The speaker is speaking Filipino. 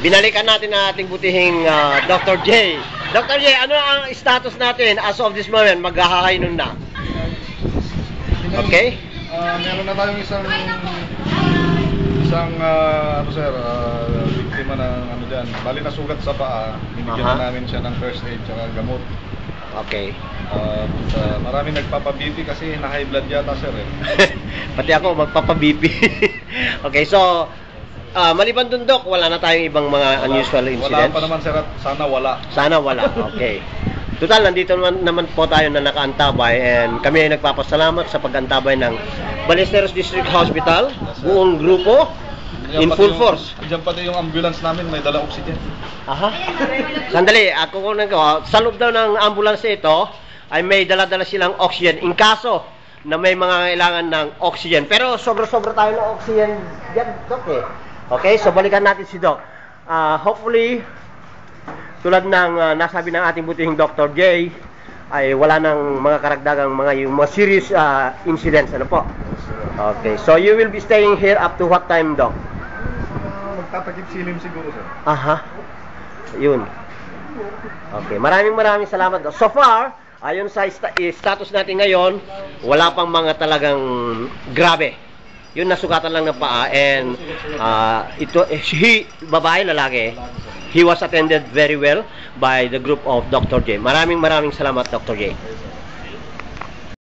Binalikan natin ang ating butihing Dr. J. Dr. J, ano ang status natin as of this moment? Maghahainon na. Okay? Meron na tayong isang biktima ng ano dyan. Bali na sugat sa paa. Binigyan na namin siya ng first aid tsaka gamot. Okay. Maraming nagpapa-BP kasi na-high blood yata, sir. Pati ako magpapa-BP. Okay, so maliban dun, Dok, wala na tayong ibang mga unusual incidents? Wala pa naman, sir, at sana wala. Sana wala, okay. Total, nandito naman po tayo na nakaantabay and kami ay nagpapasalamat sa pag-antabay ng Ballesteros District Hospital, buong grupo, in full force. Diyan pati yung ambulance namin, may dala oxygen. Aha. Sandali, sa loob daw ng ambulance ito, ay may dala-dala silang oxygen in kaso na may mga kailangan ng oxygen. Pero sobra-sobra tayo ng oxygen dyan, Doc, eh. Okay, so balikan natin si Doc. Hopefully, tulad ng nasabi ng ating butihing Dr. J, ay wala nang mga karagdagang yung mga serious incidents. Ano po? Okay, so you will be staying here up to what time, Doc? Magtatakip silim siguro, sir. Aha. Yun. Okay, maraming salamat, Doc. So far, ayon sa status natin ngayon, wala pang mga talagang grabe. Yun, nasugatan lang ng paa and babae, lalaki, he was attended very well by the group of Dr. J. Maraming salamat, Dr. J.